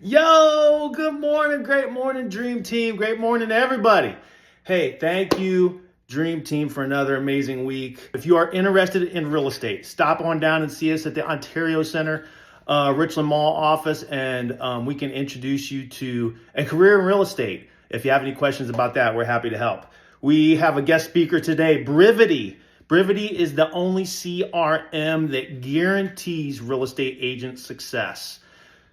Yo, good morning, great morning, Dream Team. Great morning to everybody. Hey, thank you, Dream Team, for another amazing week. If you are interested in real estate, stop on down and see us at the Ontario Center, Richland Mall office, and we can introduce you to a career in real estate. If you have any questions about that, we're happy to help. We have a guest speaker today, BRIVITY. BRIVITY is the only CRM that guarantees real estate agent success.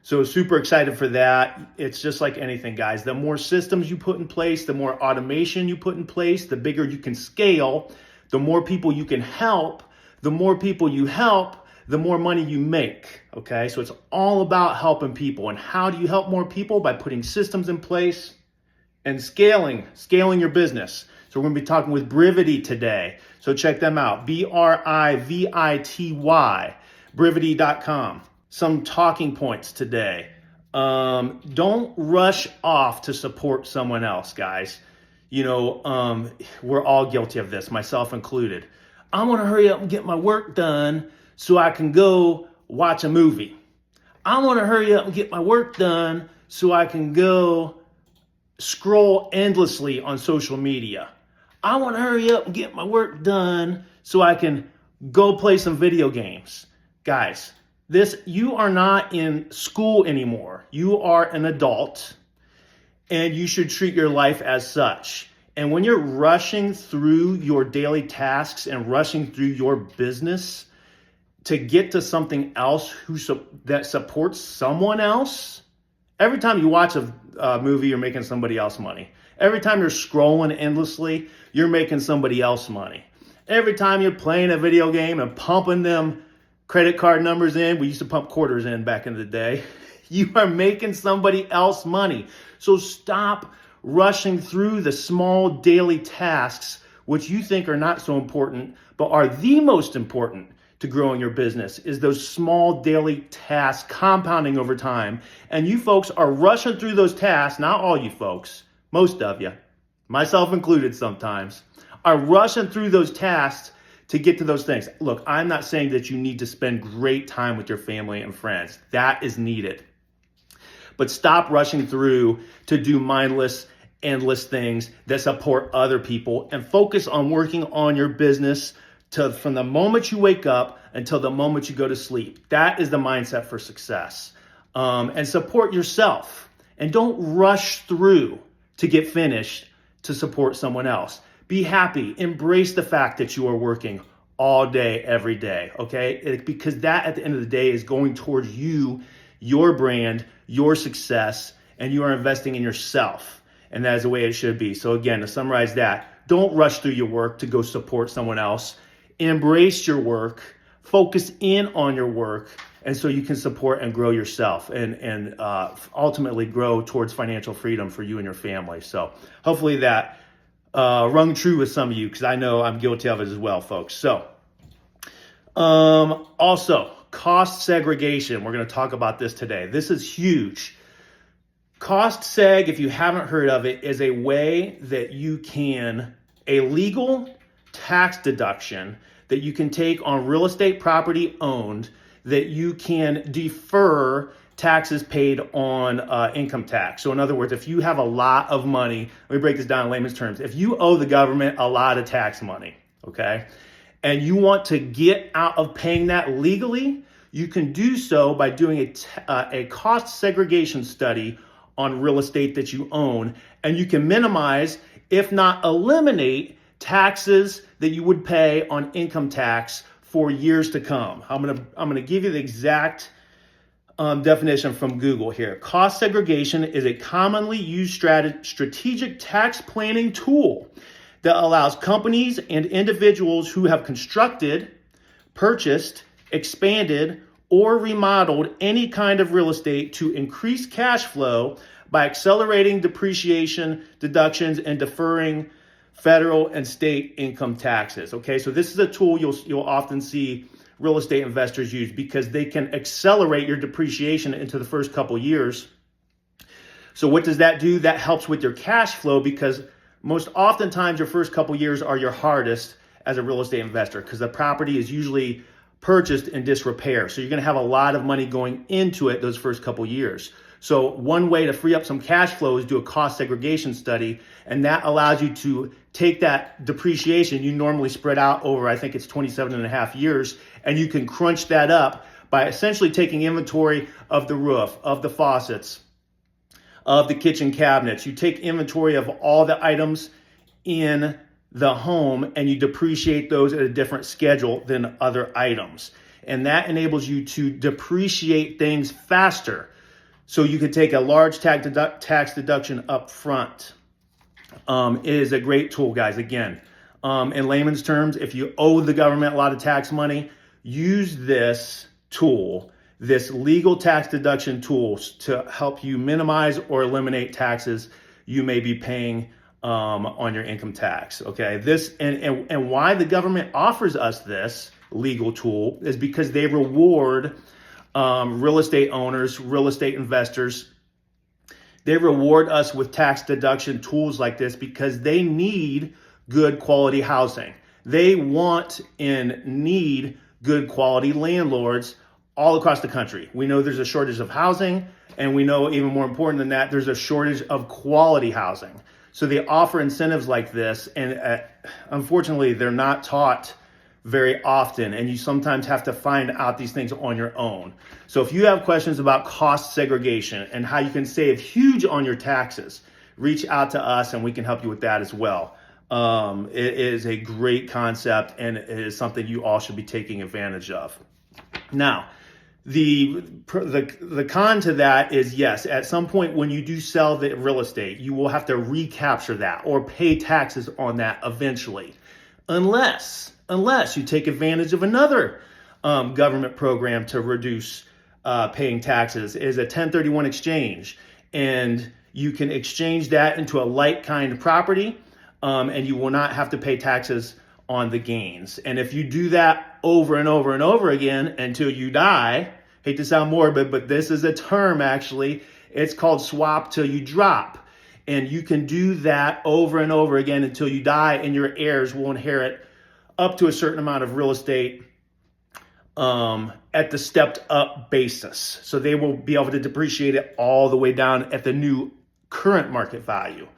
So super excited for that. It's just like anything, guys. The more systems you put in place, the more automation you put in place, the bigger you can scale, the more people you can help. The more people you help, the more money you make, okay? So it's all about helping people. And how do you help more people? By putting systems in place and scaling your business. So we're gonna be talking with BRIVITY today. So check them out, BRIVITY, brivity.com. Some talking points today. Don't rush off to support someone else, guys. You know, we're all guilty of this, myself included. I want to hurry up and get my work done so I can go watch a movie. I want to hurry up and get my work done so I can go scroll endlessly on social media. I want to hurry up and get my work done so I can go play some video games. Guys, you are not in school anymore. You are an adult, and you should treat your life as such. And when you're rushing through your daily tasks and rushing through your business to get to something else that supports someone else, every time you watch a movie, you're making somebody else money. Every time you're scrolling endlessly, you're making somebody else money. Every time you're playing a video game and pumping them credit card numbers in, we used to pump quarters in back in the day, you are making somebody else money. So stop rushing through the small daily tasks, which you think are not so important, but are the most important to growing your business, is those small daily tasks compounding over time. And you folks are rushing through those tasks, not all you folks, most of you, myself included sometimes, are rushing through those tasks to get to those things. Look, I'm not saying that you need to spend great time with your family and friends. That is needed. But stop rushing through to do mindless, endless things that support other people, and focus on working on your business from the moment you wake up until the moment you go to sleep. That is the mindset for success. And support yourself. And don't rush through to get finished to support someone else. Be happy. Embrace the fact that you are working all day, every day, okay? Because that, at the end of the day, is going towards you, your brand, your success, and you are investing in yourself. And that is the way it should be. So again, to summarize that, don't rush through your work to go support someone else. Embrace your work. Focus in on your work, and so you can support and grow yourself and ultimately grow towards financial freedom for you and your family. So hopefully that rung true with some of you, because I know I'm guilty of it as well, folks. So also, cost segregation. We're going to talk about this today. This is huge. Cost seg, if you haven't heard of it, is a way that you can, a legal tax deduction that you can take on real estate property owned, that you can defer taxes paid on income tax. So in other words, if you have a lot of money, let me break this down in layman's terms. If you owe the government a lot of tax money, okay, and you want to get out of paying that legally, you can do so by doing a cost segregation study on real estate that you own, and you can minimize, if not eliminate, taxes that you would pay on income tax for years to come. I'm gonna give you the exact definition from Google here. Cost segregation is a commonly used strategic tax planning tool that allows companies and individuals who have constructed, purchased, expanded, or remodeled any kind of real estate to increase cash flow by accelerating depreciation, deductions, and deferring federal and state income taxes. Okay, so this is a tool you'll often see real estate investors use, because they can accelerate your depreciation into the first couple years. So what does that do? That helps with your cash flow, because most oftentimes your first couple years are your hardest as a real estate investor, because the property is usually purchased in disrepair. So you're going to have a lot of money going into it those first couple years. So one way to free up some cash flow is do a cost segregation study, and that allows you to take that depreciation you normally spread out over, I think it's 27 and a half years, and you can crunch that up by essentially taking inventory of the roof, of the faucets, of the kitchen cabinets. You take inventory of all the items in the home and you depreciate those at a different schedule than other items. And that enables you to depreciate things faster. So you can take a large tax deduction up front. It is a great tool, guys. Again, in layman's terms, if you owe the government a lot of tax money, use this tool, this legal tax deduction tools, to help you minimize or eliminate taxes you may be paying on your income tax. Okay, this and why the government offers us this legal tool is because they reward real estate owners, real estate investors. They reward us with tax deduction tools like this because they need good quality housing. They want and need good quality landlords all across the country. We know there's a shortage of housing, and we know even more important than that, there's a shortage of quality housing. So they offer incentives like this, and unfortunately, they're not taught very often, and you sometimes have to find out these things on your own. So if you have questions about cost segregation and how you can save huge on your taxes, reach out to us and we can help you with that as well. It is a great concept, and it is something you all should be taking advantage of. Now, the con to that is, yes, at some point when you do sell the real estate, you will have to recapture that or pay taxes on that eventually, unless you take advantage of another government program to reduce paying taxes. Is a 1031 exchange, and you can exchange that into a like kind of property, and you will not have to pay taxes on the gains. And if you do that over and over and over again until you die, hate to sound morbid, but this is a term actually, it's called swap till you drop. And you can do that over and over again until you die, and your heirs will inherit up to a certain amount of real estate at the stepped up basis. So they will be able to depreciate it all the way down at the new current market value.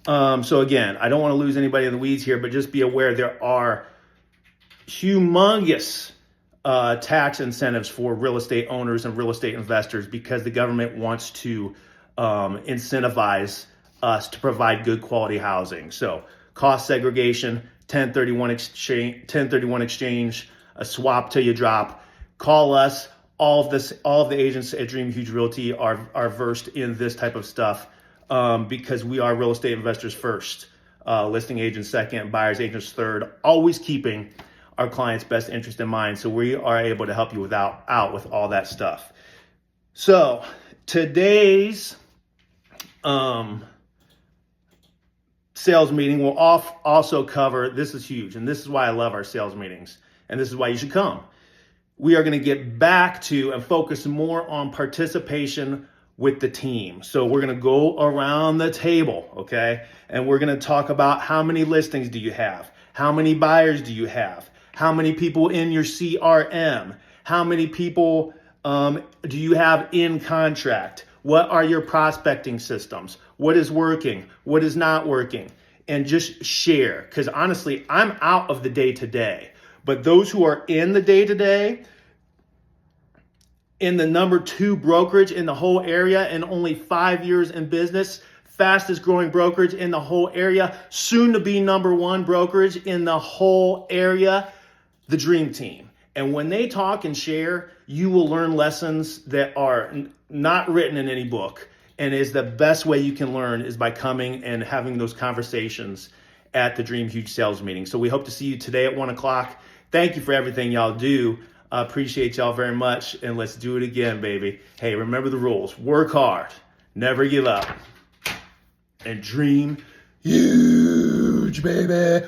So again, I don't want to lose anybody in the weeds here, but just be aware there are humongous tax incentives for real estate owners and real estate investors because the government wants to incentivize us to provide good quality housing. So cost segregation, 1031 exchange, a swap till you drop. Call us. All of the agents at Dream Huge Realty are versed in this type of stuff because we are real estate investors first, listing agents second, buyers agents third, always keeping our clients' best interest in mind. So we are able to help you out with all that stuff. So today's sales meeting will also cover, this is huge, and this is why I love our sales meetings, and this is why you should come. We are going to get back to and focus more on participation with the team. So we're going to go around the table, okay? And we're going to talk about how many listings do you have? How many buyers do you have? How many people in your CRM? How many people do you have in contract? What are your prospecting systems? What is working? What is not working? And just share. Because honestly, I'm out of the day-to-day. But those who are in the day-to-day, in the number 2 brokerage in the whole area and only 5 years in business, fastest growing brokerage in the whole area, soon to be number 1 brokerage in the whole area, the Dream Team. And when they talk and share, you will learn lessons that are not written in any book. And is the best way you can learn is by coming and having those conversations at the Dream Huge Sales Meeting. So we hope to see you today at 1 o'clock. Thank you for everything y'all do. I appreciate y'all very much. And let's do it again, baby. Hey, remember the rules. Work hard. Never give up. And dream huge, baby.